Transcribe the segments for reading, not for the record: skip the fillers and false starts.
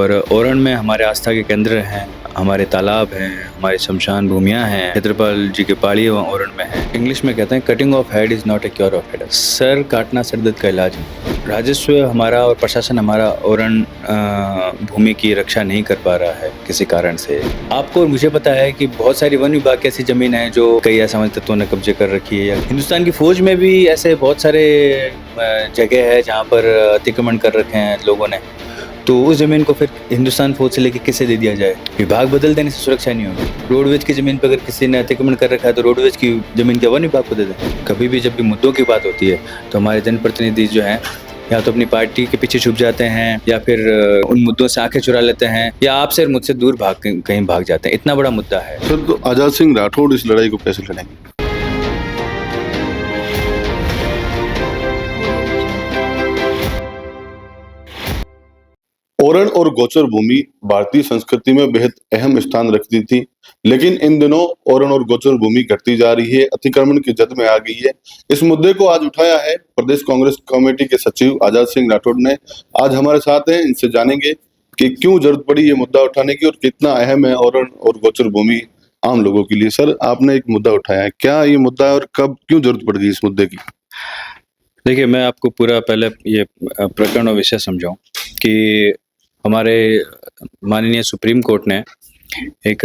और ओरण में हमारे आस्था के केंद्र हैं, हमारे तालाब हैं, हमारी शमशान भूमियाँ हैं। क्षेत्रपाल जी की पहाड़ी ओरण में है। इंग्लिश में कहते हैं cutting of head is not a cure of head. Sir काटना सर दर्द का इलाज नहीं। राजस्व हमारा और प्रशासन हमारा ओरण भूमि की रक्षा नहीं कर पा रहा है किसी कारण से। आपको और मुझे पता है कि बहुत सारी वन विभाग की ऐसी जमीन है जो कई असामाजिक तत्वों ने कब्जे कर रखी है। हिंदुस्तान की फौज में भी ऐसे बहुत सारे जगह है जहाँ पर अतिक्रमण कर रखे हैं लोगों ने। तो उस जमीन को फिर हिंदुस्तान फौज से लेके किसे दे दिया जाए? विभाग बदल देने से सुरक्षा नहीं होगी। रोडवेज की जमीन पर अगर किसी ने अतिक्रमण कर रखा है तो रोडवेज की जमीन क्या वन विभाग को दे दें? कभी भी जब भी मुद्दों की बात होती है तो हमारे जनप्रतिनिधि जो हैं या तो अपनी पार्टी के पीछे छुप जाते हैं या फिर उन मुद्दों से आंखें चुरा लेते हैं या आपसे और मुझसे दूर कहीं भाग जाते हैं। इतना बड़ा मुद्दा है। सर, तो आजाद सिंह राठौड़ इस लड़ाई को कैसे लड़ेंगे? ओरण और गोचर भूमि भारतीय संस्कृति में बेहद अहम स्थान रखती थी, लेकिन इन दिनों ओरण और गोचर भूमि घटती जा रही है, अतिक्रमण की जद में आ गई है। इस मुद्दे को आज उठाया है प्रदेश कांग्रेस कमेटी के सचिव आजाद सिंह राठौड़ ने। आज हमारे साथ हैं, इनसे जानेंगे कि क्यों जरूरत पड़ी ये मुद्दा उठाने की और कितना अहम है ओरण और गोचर भूमि आम लोगों के लिए। सर, आपने एक मुद्दा उठाया है, क्या ये मुद्दा है और कब क्यों जरूरत पड़ गई इस मुद्दे की? देखिए, मैं आपको पूरा पहले ये प्रकरण और विषय समझाऊं कि हमारे माननीय सुप्रीम कोर्ट ने एक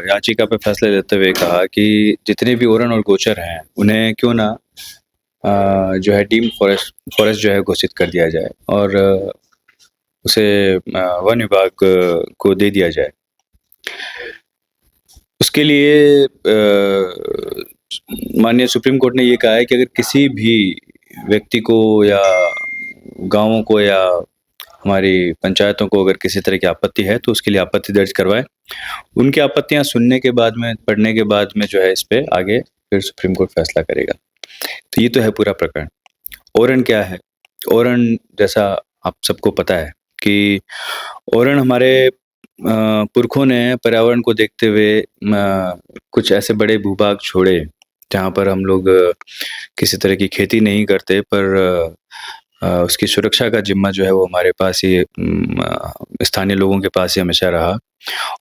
याचिका पे फैसला लेते हुए कहा कि जितने भी ओरण और गोचर हैं उन्हें क्यों ना जो है डीम्ड फॉरेस्ट जो है घोषित कर दिया जाए और उसे वन विभाग को दे दिया जाए। उसके लिए माननीय सुप्रीम कोर्ट ने ये कहा है कि अगर किसी भी व्यक्ति को या गांवों को या हमारी पंचायतों को अगर किसी तरह की आपत्ति है तो उसके लिए आपत्ति दर्ज करवाएं। उनकी आपत्तियां सुनने के बाद में, पढ़ने के बाद में जो है इस पे आगे फिर सुप्रीम कोर्ट फैसला करेगा। तो ये तो है पूरा प्रकरण। ओरण क्या है? ओरण जैसा आप सबको पता है कि ओरण हमारे पुरखों ने पर्यावरण को देखते हुए कुछ ऐसे बड़े भूभाग छोड़े जहाँ पर हम लोग किसी तरह की खेती नहीं करते, पर उसकी सुरक्षा का जिम्मा जो है वो हमारे पास ही स्थानीय लोगों के पास ही हमेशा रहा।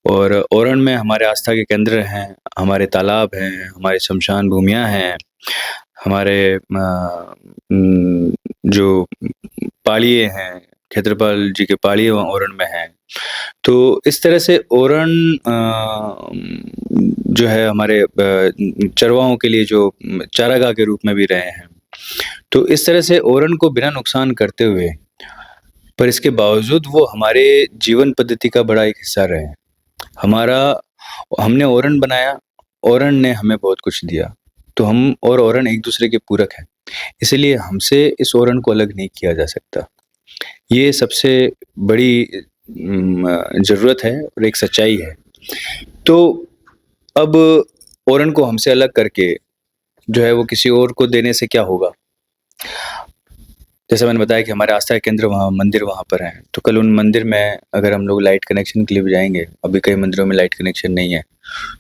और ओरण में हमारे आस्था के केंद्र हैं, हमारे तालाब हैं, हमारी शमशान भूमियाँ हैं, हमारे जो पहाड़िये हैं, क्षेत्रपाल जी के पहाड़ी ओरण में हैं। तो इस तरह से ओरण जो है हमारे चरवाहों के लिए जो चारागाह के रूप में भी रहे हैं। तो इस तरह से ओरण को बिना नुकसान करते हुए, पर इसके बावजूद वो हमारे जीवन पद्धति का बड़ा एक हिस्सा रहे हैं। हमने ओरण बनाया, ओरण ने हमें बहुत कुछ दिया, तो हम और ओरण एक दूसरे के पूरक हैं। इसलिए हमसे इस ओरण को अलग नहीं किया जा सकता। ये सबसे बड़ी ज़रूरत है और एक सच्चाई है। तो अब ओरण को हमसे अलग करके जो है वो किसी और को देने से क्या होगा? जैसा मैंने बताया कि हमारे आस्था के केंद्र वहाँ मंदिर वहाँ पर हैं, तो कल उन मंदिर में अगर हम लोग लाइट कनेक्शन के लिए भी जाएंगे, अभी कई मंदिरों में लाइट कनेक्शन नहीं है,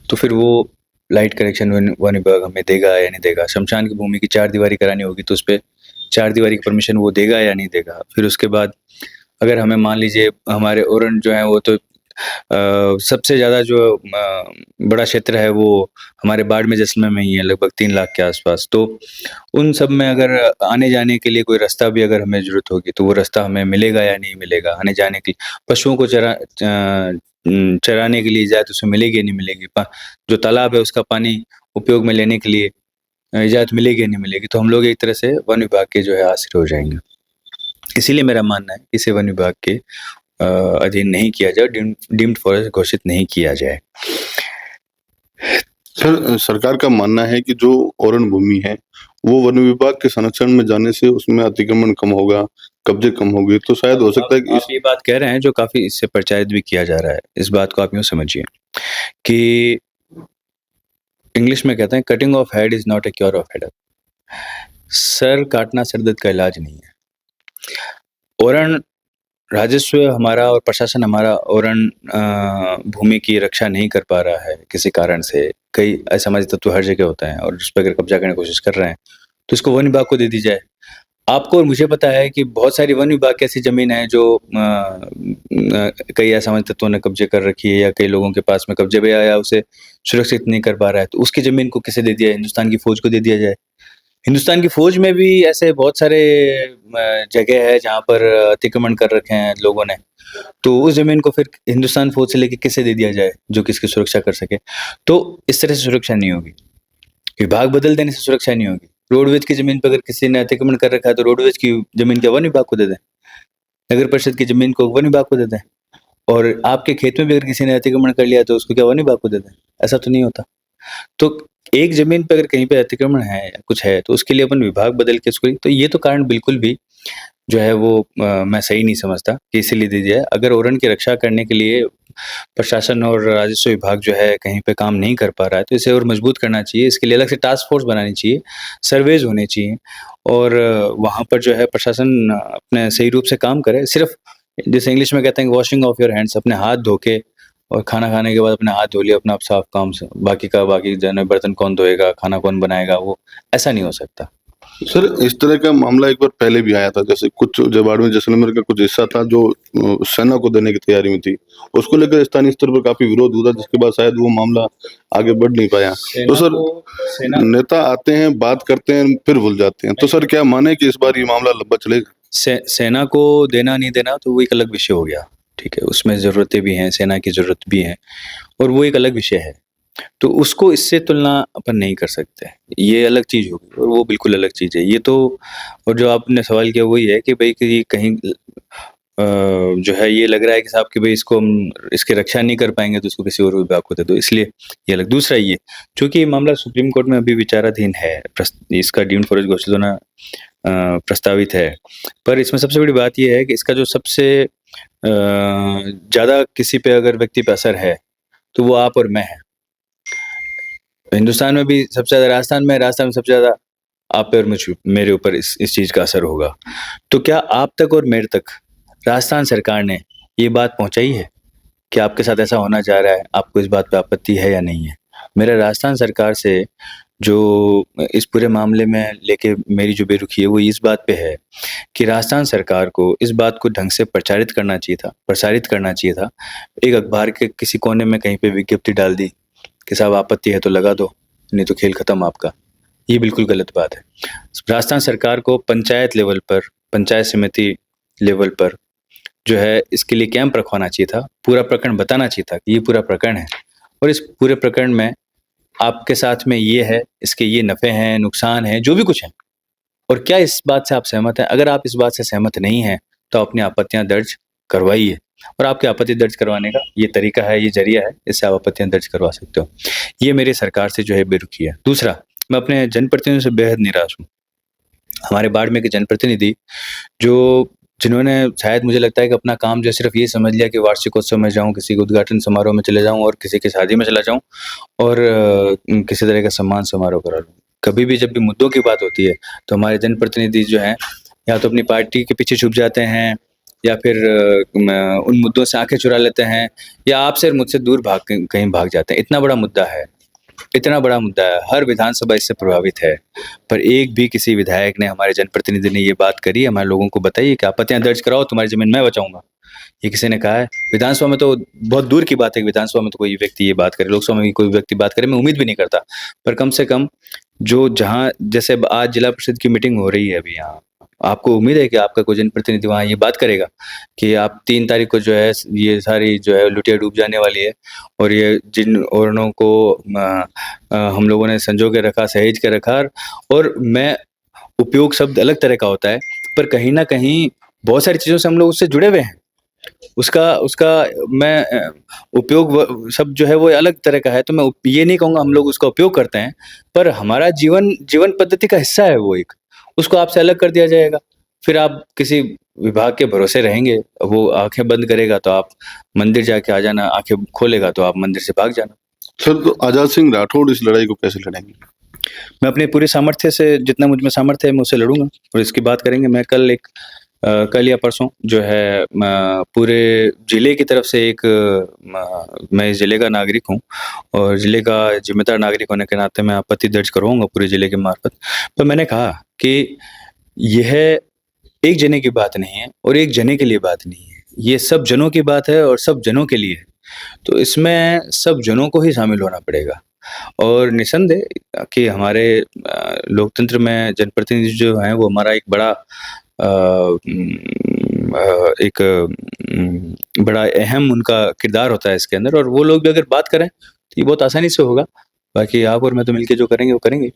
तो फिर वो लाइट कनेक्शन वन विभाग हमें देगा या नहीं देगा? शमशान की भूमि की चार दीवारी करानी होगी तो उस पर चार दीवारी की परमिशन वो देगा या नहीं देगा? फिर उसके बाद अगर हमें मान लीजिए हमारे ओरण जो है वो तो सबसे ज़्यादा जो बड़ा क्षेत्र है वो हमारे बाड़मेर जैसलमेर में ही है, लगभग 3 लाख के आसपास। तो उन सब में अगर आने जाने के लिए कोई रास्ता भी अगर हमें ज़रूरत होगी तो वो रास्ता हमें मिलेगा या नहीं मिलेगा? आने जाने के पशुओं को चराने के लिए इजाज़त उसमें मिलेगी या नहीं मिलेगी? जो तालाब है उसका पानी उपयोग में लेने के लिए इजाज़त मिलेगी या नहीं मिलेगी? तो हम लोग एक तरह से वन विभाग के जो है आश्रित हो जाएंगे। इसीलिए मेरा मानना है इसे वन विभाग के अधीन नहीं किया जाए, डीम्ड फॉरेस्ट घोषित नहीं किया जाए। सर, सरकार का मानना है कि जो ओरण भूमि है वो वन विभाग के संरक्षण में जाने से उसमें अतिक्रमण कम होगा, कब्जे कम होंगे, तो शायद हो सकता है कि आप ये बात कह रहे हैं जो काफी इससे प्रचारित भी किया जा रहा है। इस बात को आप यूं समझिए कि इंग्लिश में कहते हैं cutting of head is not a cure of head. Sir काटना सर दर्द का इलाज नहीं है। ओरण राजस्व हमारा और प्रशासन हमारा ओरण भूमि की रक्षा नहीं कर पा रहा है किसी कारण से। कई असामाजिक तत्व हर जगह होते हैं और उस पर अगर कब्जा करने की कोशिश कर रहे हैं तो इसको वन विभाग को दे दी जाए। आपको और मुझे पता है कि बहुत सारी वन विभाग की ऐसी ज़मीन है जो कई असामाजिक तत्वों ने कब्ज़े कर रखी है या कई लोगों के पास में कब्ज़े पे आया उसे सुरक्षित नहीं कर पा रहा है, तो उसकी ज़मीन को किसे दे दिया जाए? हिंदुस्तान की फ़ौज को दे दिया जाए। हिंदुस्तान की फ़ौज में भी ऐसे बहुत सारे जगह है जहाँ पर अतिक्रमण कर रखे हैं लोगों ने, तो उस ज़मीन को फिर हिंदुस्तान फ़ौज से लेके किसे दे दिया जाए, जो कि इसकी सुरक्षा कर सके? तो इस तरह से सुरक्षा नहीं होगी। विभाग बदल देने से सुरक्षा नहीं होगी। रोडवेज़ की ज़मीन पे अगर किसी ने अतिक्रमण कर रखा है तो रोडवेज़ की ज़मीन क्या वन विभाग को दे दें? नगर परिषद की ज़मीन को वन विभाग को दे दें? और आपके खेत में भी अगर किसी ने अतिक्रमण कर लिया तो उसको क्या वन विभाग को दे दें? ऐसा तो नहीं होता। तो एक ज़मीन पे अगर कहीं पे अतिक्रमण है या कुछ है तो उसके लिए अपन विभाग बदल के उसको तो ये तो कारण बिल्कुल भी जो है वो मैं सही नहीं समझता कि इसीलिए दी जाए। अगर ओरन की रक्षा करने के लिए प्रशासन और राजस्व विभाग जो है कहीं पे काम नहीं कर पा रहा है तो इसे और मजबूत करना चाहिए। इसके लिए अलग से टास्क फोर्स बनानी चाहिए, सर्वेज़ होने चाहिए और वहाँ पर जो है प्रशासन अपने सही रूप से काम करे। सिर्फ़ जैसे इंग्लिश में कहते हैं कि वॉशिंग ऑफ योर हैंड्स, अपने हाथ धो के और खाना खाने के बाद अपने हाथ धो लिए, अपना आप साफ काम से, बाकी का बाकी जो है ना बर्तन कौन धोएगा, खाना कौन बनाएगा, वो ऐसा नहीं हो सकता। सर, इस तरह का मामला एक बार पहले भी आया था, जैसे कुछ जबाड़ में जैसलमेर का कुछ हिस्सा था जो सेना को देने की तैयारी में थी। उसको लेकर स्थानीय स्तर पर काफ़ी विरोध हुआ, जिसके बाद शायद वो मामला आगे बढ़ नहीं पाया। तो सर, नेता आते हैं, बात करते हैं, फिर भूल जाते हैं। तो सर, क्या माने कि इस बार ये मामला लंबा चलेगा? सेना को देना नहीं देना तो वो एक अलग विषय हो गया, ठीक है? उसमें ज़रूरतें भी हैं, सेना की ज़रूरत भी है और वो एक अलग विषय है। तो उसको इससे तुलना अपन नहीं कर सकते। ये अलग चीज़ होगी और वो बिल्कुल अलग चीज़ है। ये तो और जो आपने सवाल किया वही है कि भई कि कहीं जो है ये लग रहा है कि साहब कि भई इसको हम इसकी रक्षा नहीं कर पाएँगे तो इसको किसी और विभाग को दे दो, इसलिए ये अलग। दूसरा ये, चूँकि ये मामला सुप्रीम कोर्ट में अभी विचाराधीन है, इसका डीम्ड फॉरेस्ट घोषित होना प्रस्तावित है। पर इसमें सबसे बड़ी बात ये है कि इसका जो सबसे ज़्यादा किसी पे अगर व्यक्ति पे असर है, तो वो आप और मैं हैं। हिंदुस्तान में भी सबसे ज़्यादा राजस्थान में सबसे ज़्यादा आप पे और मेरे ऊपर इस चीज़ का असर होगा। तो क्या आप तक और मेरे तक राजस्थान सरकार ने ये बात पहुँचाई है कि आपके साथ ऐसा होना जा रहा है, आपको इस बात पे आपत्ति है या नहीं है? मेरा राजस्थान सरकार से जो इस पूरे मामले में लेके मेरी जो बेरुखी है वो इस बात पे है कि राजस्थान सरकार को इस बात को ढंग से प्रसारित करना चाहिए था। एक अखबार के किसी कोने में कहीं पे विज्ञप्ति डाल दी कि साहब आपत्ति है तो लगा दो, नहीं तो खेल खत्म आपका। ये बिल्कुल गलत बात है। राजस्थान सरकार को पंचायत लेवल पर, पंचायत समिति लेवल पर जो है इसके लिए कैंप रखवाना चाहिए था। पूरा प्रकरण बताना चाहिए था कि ये पूरा प्रकरण है और इस पूरे प्रकरण में आपके साथ में ये है, इसके ये नफ़े हैं, नुकसान हैं, जो भी कुछ है। और क्या इस बात से आप सहमत हैं? अगर आप इस बात से सहमत नहीं हैं, तो अपनी आपत्तियाँ दर्ज करवाइए और आपकी आपत्ति दर्ज करवाने का ये तरीका है, ये ज़रिया है, इससे आप आपत्तियाँ दर्ज करवा सकते हो। ये मेरी सरकार से जो है बेरुखी है। दूसरा, मैं अपने जनप्रतिनिधियों से बेहद निराश हूँ। हमारे बाड़मेर के जनप्रतिनिधि जिन्होंने शायद मुझे लगता है कि अपना काम जो सिर्फ़ ये समझ लिया कि वार्षिकोत्सव में जाऊँ, किसी के उद्घाटन समारोह में चले जाऊँ और किसी की शादी में चला जाऊँ और किसी तरह का सम्मान समारोह करा लूँ। कभी भी जब भी मुद्दों की बात होती है, तो हमारे जनप्रतिनिधि जो हैं, या तो अपनी पार्टी के पीछे छुप जाते हैं या फिर उन मुद्दों से आँखें चुरा लेते हैं या आपसे और मुझसे दूर कहीं भाग जाते हैं। इतना बड़ा मुद्दा है, हर विधानसभा इससे प्रभावित है। पर एक भी किसी विधायक ने, हमारे जनप्रतिनिधि ने ये बात करी, हमारे लोगों को बताई कि आपत्तियाँ दर्ज कराओ, तुम्हारी ज़मीन मैं बचाऊँगा। ये किसी ने कहा है? विधानसभा में तो बहुत दूर की बात है कि विधानसभा में तो कोई व्यक्ति ये बात करे, लोकसभा में भी कोई व्यक्ति बात करे, मैं उम्मीद भी नहीं करता। पर कम से कम जो जहाँ जैसे अब आज जिला परिषद की मीटिंग हो रही है अभी यहाँ, आपको उम्मीद है कि आपका कोई जनप्रतिनिधि वहाँ ये बात करेगा कि आप 3 तारीख को जो है ये सारी जो है लुटिया डूब जाने वाली है और ये जिन ओरणों को हम लोगों ने संजो के रखा, सहेज के रखा और मैं उपयोग शब्द अलग तरह का होता है, पर कहीं न कहीं बहुत सारी चीज़ों से हम लोग उससे जुड़े हुए हैं। उसका उसका मैं उपयोग शब्द जो है वो अलग तरह का है, तो मैं ये नहीं कहूँगा हम लोग उसका उपयोग करते हैं, पर हमारा जीवन पद्धति का हिस्सा है वो एक। उसको आपसे अलग कर दिया जाएगा, फिर आप किसी विभाग के भरोसे रहेंगे, वो आँखें बंद करेगा तो आप मंदिर जाके आ जाना, आँखें खोलेगा तो आप मंदिर से भाग जाना। सर, तो आज़ाद सिंह राठौड़ इस लड़ाई को कैसे लड़ेंगे? मैं अपने पूरे सामर्थ्य से, जितना मुझ में सामर्थ्य है, मैं उससे लड़ूँगा और इसकी बात करेंगे। मैं कल या परसों जो है पूरे ज़िले की तरफ से मैं इस ज़िले का नागरिक हूँ और ज़िले का ज़िम्मेदार नागरिक होने के नाते मैं आपत्ति दर्ज करवाऊँगा पूरे ज़िले के मार्फत। तो मैंने कहा कि यह एक जने की बात नहीं है और एक जने के लिए बात नहीं है। ये सब जनों की बात है और सब जनों के लिए है। तो इसमें सब जनों को ही शामिल होना पड़ेगा और निसंदेह कि हमारे लोकतंत्र में जनप्रतिनिधि जो हैं वो हमारा एक बड़ा एक बड़ा अहम उनका किरदार होता है इसके अंदर और वो लोग भी अगर बात करें तो ये बहुत आसानी से होगा। बाकी आप और मैं तो मिलके जो करेंगे वो करेंगे।